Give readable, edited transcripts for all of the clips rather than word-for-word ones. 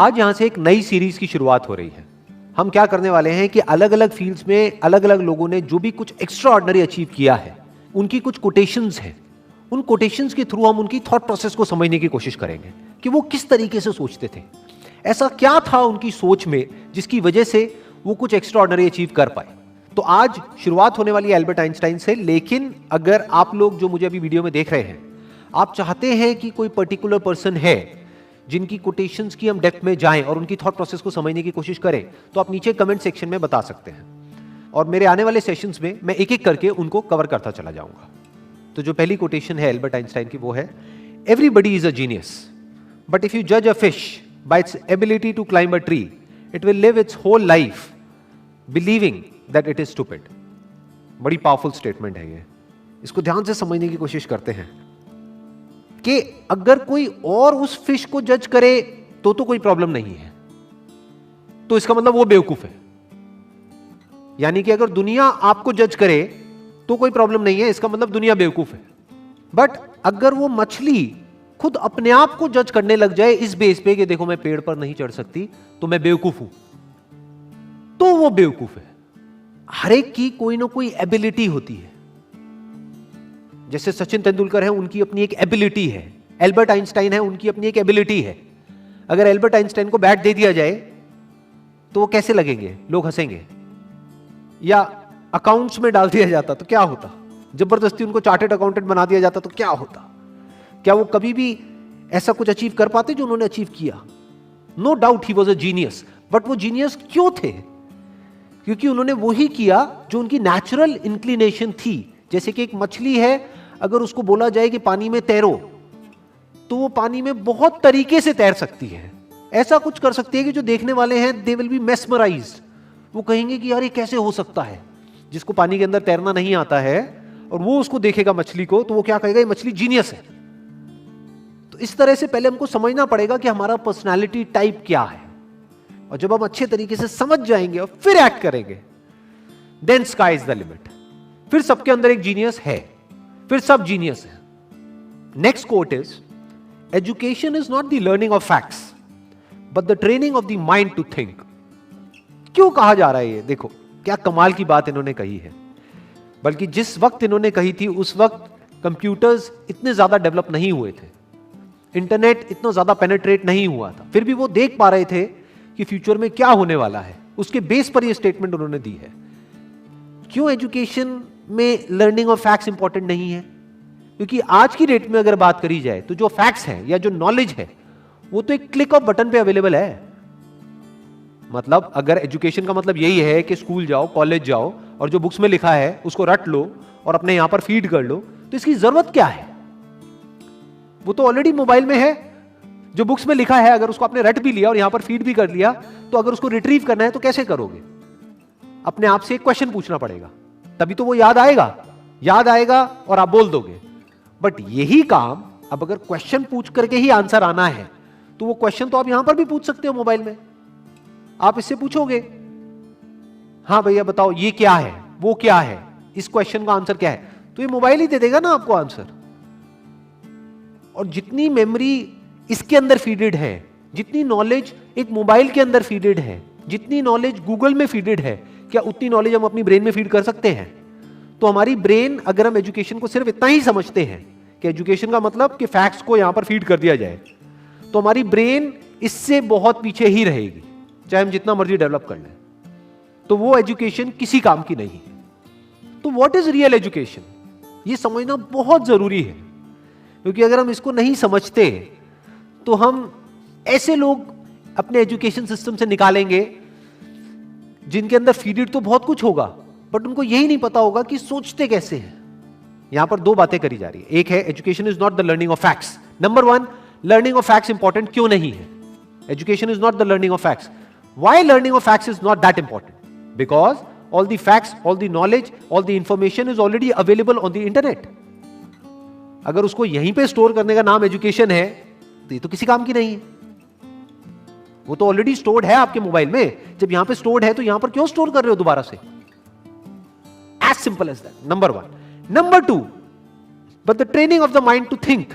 आज यहां से एक नई सीरीज की शुरुआत हो रही है। हम क्या करने वाले हैं कि अलग अलग फील्ड्स में अलग अलग लोगों ने जो भी कुछ एक्स्ट्रा ऑर्डिनरी अचीव किया है, उनकी कुछ कोटेशंस हैं। उन कोटेशंस के थ्रू हम उनकी थॉट प्रोसेस को समझने की कोशिश करेंगे कि वो किस तरीके से सोचते थे, ऐसा क्या था उनकी सोच में जिसकी वजह से वो कुछ एक्स्ट्रा ऑर्डिनरी अचीव कर पाए। तो आज शुरुआत होने वाली है एल्बर्ट आइंस्टाइन से। लेकिन अगर आप लोग जो मुझे अभी वीडियो में देख रहे हैं, आप चाहते हैं कि कोई पर्टिकुलर पर्सन है जिनकी कोटेशंस की हम डेप्थ में जाएं और उनकी थॉट प्रोसेस को समझने की कोशिश करें, तो आप नीचे कमेंट सेक्शन में बता सकते हैं और मेरे आने वाले सेशंस में मैं एक एक करके उनको कवर करता चला जाऊंगा। तो जो पहली कोटेशन है एल्बर्ट आइंस्टाइन की, वो है everybody is a genius, but if you जज a fish by its ability to climb a tree, it will live its whole life believing that it is stupid. बड़ी पावरफुल स्टेटमेंट है ये, इसको ध्यान से समझने की कोशिश करते हैं कि अगर कोई और उस फिश को जज करे तो कोई प्रॉब्लम नहीं है, तो इसका मतलब वो बेवकूफ है। यानी कि अगर दुनिया आपको जज करे तो कोई प्रॉब्लम नहीं है, इसका मतलब दुनिया बेवकूफ है। बट अगर वो मछली खुद अपने आप को जज करने लग जाए इस बेस पे कि देखो मैं पेड़ पर नहीं चढ़ सकती तो मैं बेवकूफ हूं, तो वो बेवकूफ है। हर एक की कोई ना कोई एबिलिटी होती है। जैसे सचिन तेंदुलकर है, उनकी अपनी एक एबिलिटी है। एल्बर्ट आइंस्टाइन है, उनकी अपनी एक एबिलिटी है। अगर एल्बर्ट आइंस्टाइन को बैट दे दिया जाए तो वो कैसे लगेंगे? लोग हंसेंगे। या अकाउंट्स में डाल दिया जाता तो क्या होता? जबरदस्ती उनको चार्टर्ड अकाउंटेंट बना दिया जाता तो क्या होता? क्या वो कभी भी ऐसा कुछ अचीव कर पाते जो उन्होंने अचीव किया? नो डाउट ही वॉज अ जीनियस। बट वो जीनियस क्यों थे? क्योंकि उन्होंने वही किया जो उनकी नेचुरल इंक्लिनेशन थी। जैसे कि एक मछली है, अगर उसको बोला जाए कि पानी में तैरो, तो वो पानी में बहुत तरीके से तैर सकती है। ऐसा कुछ कर सकती है कि जो देखने वाले हैं दे विल बी मेस्मराइज्ड। वो कहेंगे कि यार ये कैसे हो सकता है? जिसको पानी के अंदर तैरना नहीं आता है और वो उसको देखेगा मछली को, तो वो क्या कहेगा? ये मछली जीनियस है। तो इस तरह से पहले हमको समझना पड़ेगा कि हमारा पर्सनालिटी टाइप क्या है, और जब हम अच्छे तरीके से समझ जाएंगे और फिर एक्ट करेंगे, then sky is the limit. फिर सबके अंदर एक जीनियस है, फिर सब जीनियस है। Next quote is education is not the learning of facts but the training of the mind to think. क्यों कहा जा रहा है ये? देखो क्या कमाल की बात इन्होंने कही है। बल्कि जिस वक्त इन्होंने कही थी उस वक्त कंप्यूटर्स इतने ज्यादा डेवलप नहीं हुए थे, इंटरनेट इतना ज्यादा पेनिट्रेट नहीं हुआ था, फिर भी वो देख पा रहे थे कि फ्यूचर में क्या होने वाला है। उसके बेस पर ये स्टेटमेंट उन्होंने दी है। क्यों एजुकेशन में लर्निंग ऑफ फैक्ट्स इंपॉर्टेंट नहीं है? क्योंकि आज की डेट में अगर बात करी जाए तो जो फैक्ट्स हैं या जो नॉलेज है वो तो एक क्लिक ऑफ बटन पे अवेलेबल है। मतलब अगर एजुकेशन का मतलब यही है कि स्कूल जाओ, कॉलेज जाओ और जो बुक्स में लिखा है उसको रट लो और अपने यहां पर फीड कर लो, तो इसकी जरूरत क्या है? वो तो ऑलरेडी मोबाइल में है। जो बुक्स में लिखा है अगर उसको आपने रट भी लिया और यहां पर फीड भी कर लिया, तो अगर उसको रिट्रीव करना है तो कैसे करोगे? अपने आप से एक क्वेश्चन पूछना पड़ेगा, तभी तो वो याद आएगा और आप बोल दोगे। बट यही काम अब अगर क्वेश्चन पूछ करके ही आंसर आना है, तो वो क्वेश्चन तो आप यहां पर भी पूछ सकते हो मोबाइल में। आप इससे पूछोगे, हाँ भैया बताओ ये क्या है, वो क्या है, इस क्वेश्चन का आंसर क्या है, तो ये मोबाइल ही दे देगा ना आपको आंसर। और जितनी मेमोरी इसके अंदर फीडेड है, जितनी नॉलेज एक मोबाइल के अंदर फीडेड है, जितनी नॉलेज गूगल में फीडेड है, क्या उतनी नॉलेज हम अपनी ब्रेन में फीड कर सकते हैं? तो हमारी ब्रेन, अगर हम एजुकेशन को सिर्फ इतना ही समझते हैं कि एजुकेशन का मतलब कि फैक्ट्स को यहां पर फीड कर दिया जाए, तो हमारी ब्रेन इससे बहुत पीछे ही रहेगी, चाहे हम जितना मर्जी डेवलप कर लें। तो वो एजुकेशन किसी काम की नहीं है। तो व्हाट इज रियल एजुकेशन, ये समझना बहुत जरूरी है। क्योंकि अगर हम इसको नहीं समझते तो हम ऐसे लोग अपने एजुकेशन सिस्टम से निकालेंगे जिनके अंदर फीडेड तो बहुत कुछ होगा, बट उनको यही नहीं पता होगा कि सोचते कैसे हैं। यहां पर दो बातें करी जा रही है। एक है education is not the learning of facts. Number one, learning of facts important क्यों नहीं है? Education is not the learning of facts. Why learning of facts is not that important? Because all the facts, all the knowledge, all the information is already available on the internet. अगर उसको यहीं पे store करने का नाम education है तो ये तो किसी काम की नहीं है। वो तो ऑलरेडी स्टोर्ड है आपके मोबाइल में। जब यहां पे स्टोर्ड है तो यहां पर क्यों स्टोर कर रहे हो दोबारा से? As simple as that, number one. Number two, but the training of the mind to think,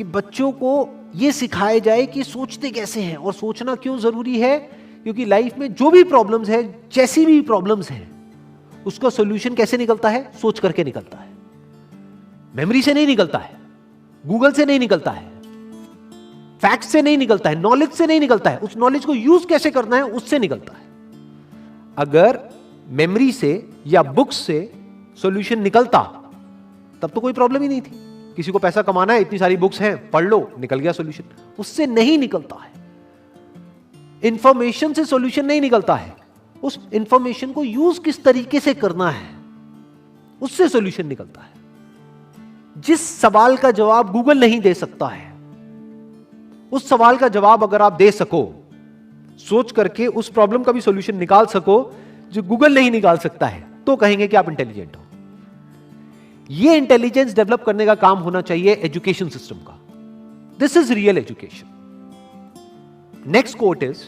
कि बच्चों को यह सिखाया जाए कि सोचते कैसे हैं और सोचना क्यों जरूरी है, क्योंकि लाइफ में जो भी प्रॉब्लम्स है, जैसी भी प्रॉब्लम्स हैं, उसका सॉल्यूशन कैसे निकलता है? सोच करके निकलता है। मेमोरी से नहीं निकलता है, गूगल से नहीं निकलता है, फैक्ट से नहीं निकलता है, नॉलेज से नहीं निकलता है, उस नॉलेज को यूज कैसे करना है उससे निकलता है। अगर मेमोरी से या बुक्स से सॉल्यूशन निकलता तब तो कोई प्रॉब्लम ही नहीं थी। किसी को पैसा कमाना है, इतनी सारी बुक्स हैं, पढ़ लो, निकल गया सॉल्यूशन। उससे नहीं निकलता है। इंफॉर्मेशन से सॉल्यूशन नहीं निकलता है, उस इंफॉर्मेशन को यूज किस तरीके से करना है उससे सॉल्यूशन निकलता है। जिस सवाल का जवाब गूगल नहीं दे सकता है, उस सवाल का जवाब अगर आप दे सको, सोच करके उस प्रॉब्लम का भी सॉल्यूशन निकाल सको जो गूगल नहीं निकाल सकता है, तो कहेंगे कि आप इंटेलिजेंट हो। यह इंटेलिजेंस डेवलप करने का काम होना चाहिए एजुकेशन सिस्टम का। This is real education. Next quote is,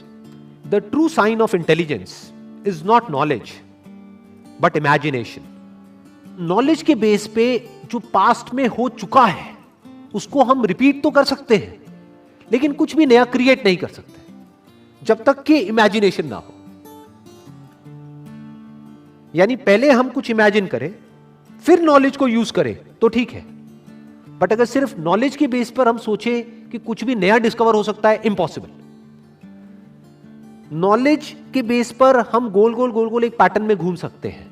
the true sign of intelligence is not knowledge but imagination. Knowledge के बेस पे जो पास्ट में हो चुका है उसको हम रिपीट तो कर सकते हैं, लेकिन कुछ भी नया क्रिएट नहीं कर सकते जब तक कि इमेजिनेशन ना हो। यानी पहले हम कुछ इमेजिन करें, फिर नॉलेज को यूज करें तो ठीक है, बट अगर सिर्फ नॉलेज के बेस पर हम सोचें कि कुछ भी नया डिस्कवर हो सकता है, इम्पॉसिबल। नॉलेज के बेस पर हम गोल गोल गोल गोल एक पैटर्न में घूम सकते हैं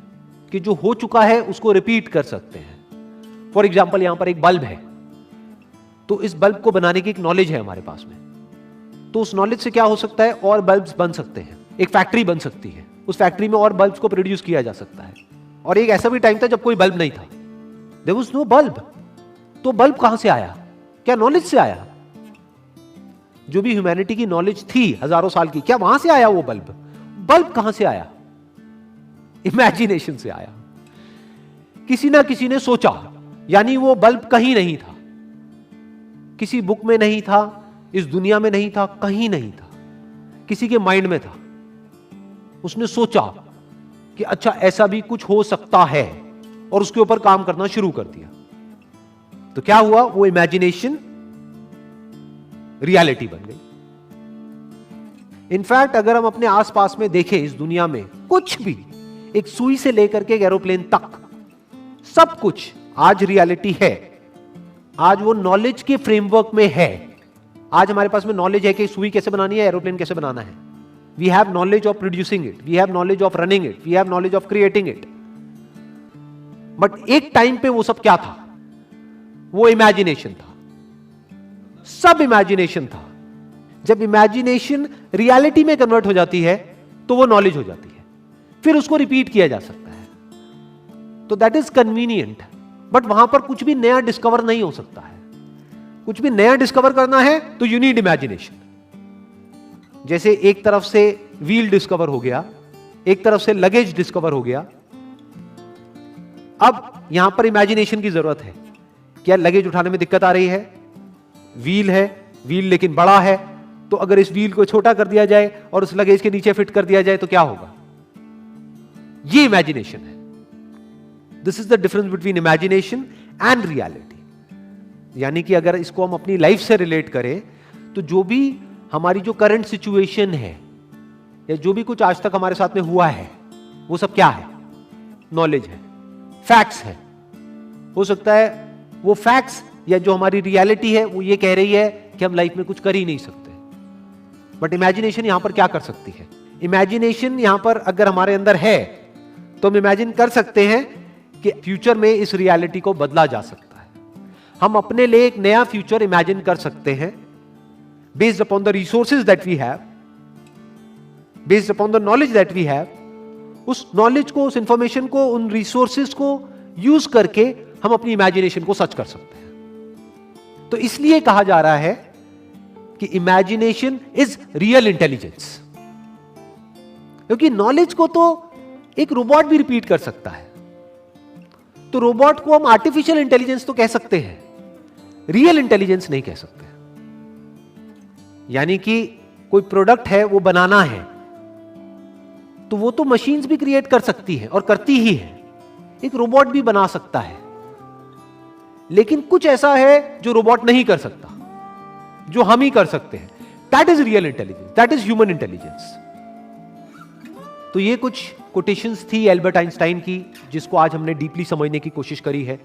कि जो हो चुका है उसको रिपीट कर सकते हैं। फॉर एग्जाम्पल, यहां पर एक बल्ब है, तो इस बल्ब को बनाने की एक नॉलेज है हमारे पास में, तो उस नॉलेज से क्या हो सकता है, और बल्ब्स बन सकते हैं, एक फैक्ट्री बन सकती है, उस फैक्ट्री में और बल्ब्स को प्रोड्यूस किया जा सकता है। और एक ऐसा भी टाइम था जब कोई बल्ब नहीं था, देयर वाज नो बल्ब। तो बल्ब कहां से आया? क्या नॉलेज से आया? जो भी ह्यूमैनिटी की नॉलेज थी हजारों साल की, क्या वहां से आया वो बल्ब? बल्ब कहां से आया? इमेजिनेशन से आया। किसी ना किसी ने सोचा, यानी वो बल्ब कहीं नहीं था, किसी बुक में नहीं था, इस दुनिया में नहीं था, कहीं नहीं था, किसी के माइंड में था। उसने सोचा कि अच्छा ऐसा भी कुछ हो सकता है, और उसके ऊपर काम करना शुरू कर दिया। तो क्या हुआ? वो इमेजिनेशन रियलिटी बन गई। इनफैक्ट अगर हम अपने आसपास में देखें, इस दुनिया में कुछ भी, एक सुई से लेकर के एक एरोप्लेन तक, सब कुछ आज रियलिटी है। आज वो नॉलेज के फ्रेमवर्क में है। आज हमारे पास में नॉलेज है कि सुई कैसे बनानी है, एरोप्लेन कैसे बनाना है। We have knowledge of producing it, we have knowledge of running it, we have knowledge of creating it. But एक टाइम पे वो सब क्या था? वो इमेजिनेशन था, सब इमेजिनेशन था। जब इमेजिनेशन रियलिटी में कन्वर्ट हो जाती है तो वो नॉलेज हो जाती है, फिर उसको रिपीट किया जा सकता है। तो दैट इज कन्वीनियंट, बट वहां पर कुछ भी नया डिस्कवर नहीं हो सकता है। कुछ भी नया डिस्कवर करना है तो यू नीड इमेजिनेशन। जैसे एक तरफ से व्हील डिस्कवर हो गया, एक तरफ से लगेज डिस्कवर हो गया, अब यहां पर इमेजिनेशन की जरूरत है। क्या लगेज उठाने में दिक्कत आ रही है? व्हील है, व्हील लेकिन बड़ा है, तो अगर इस व्हील को छोटा कर दिया जाए और उस लगेज के नीचे फिट कर दिया जाए तो क्या होगा? ये इमेजिनेशन है। This is the difference between imagination and reality. यानी कि अगर इसको हम अपनी लाइफ से रिलेट करें तो जो भी हमारी जो करंट सिचुएशन है या जो भी कुछ आज तक हमारे साथ में हुआ है, वो सब क्या है? नॉलेज है, फैक्ट्स है। हो सकता है वो फैक्ट्स या जो हमारी रियलिटी है वो ये कह रही है कि हम लाइफ में कुछ कर ही नहीं सकते, बट इमेजिनेशन यहां पर क्या कर सकती है? इमेजिनेशन यहां पर अगर हमारे अंदर है तो हम इमेजिन कर सकते हैं कि फ्यूचर में इस रियलिटी को बदला जा सकता है। हम अपने लिए एक नया फ्यूचर इमेजिन कर सकते हैं based upon the resources that we have, based upon the knowledge that we have. उस नॉलेज को, उस इंफॉर्मेशन को, उन रिसोर्सेज को यूज करके हम अपनी इमेजिनेशन को सच कर सकते हैं। तो इसलिए कहा जा रहा है कि इमेजिनेशन इज रियल इंटेलिजेंस, क्योंकि नॉलेज को तो एक रोबोट भी रिपीट कर सकता है। तो रोबोट को हम आर्टिफिशियल इंटेलिजेंस तो कह सकते हैं, रियल इंटेलिजेंस नहीं कह सकते। यानी कि कोई प्रोडक्ट है वो बनाना है तो वो तो मशीन्स भी क्रिएट कर सकती है और करती ही है, एक रोबोट भी बना सकता है, लेकिन कुछ ऐसा है जो रोबोट नहीं कर सकता। जो हम ही कर सकते हैं। That is real intelligence, that is human intelligence. तो ये कुछ कोटेशंस थी एल्बर्ट आइंस्टाइन की, जिसको आज हमने डीपली समझने की कोशिश करी है।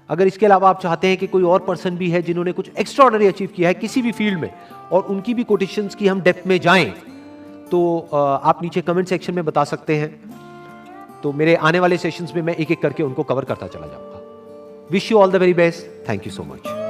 अगर इसके अलावा आप चाहते हैं कि कोई और पर्सन भी है जिन्होंने कुछ एक्स्ट्राऑर्डिनरी अचीव किया है किसी भी फील्ड में, और उनकी भी कोटेशंस की हम डेप्थ में जाएं, तो आप नीचे कमेंट सेक्शन में बता सकते हैं। तो मेरे आने वाले सेशंस में मैं एक एक करके उनको कवर करता चला जाऊंगा। Wish you all the very best. Thank you so much.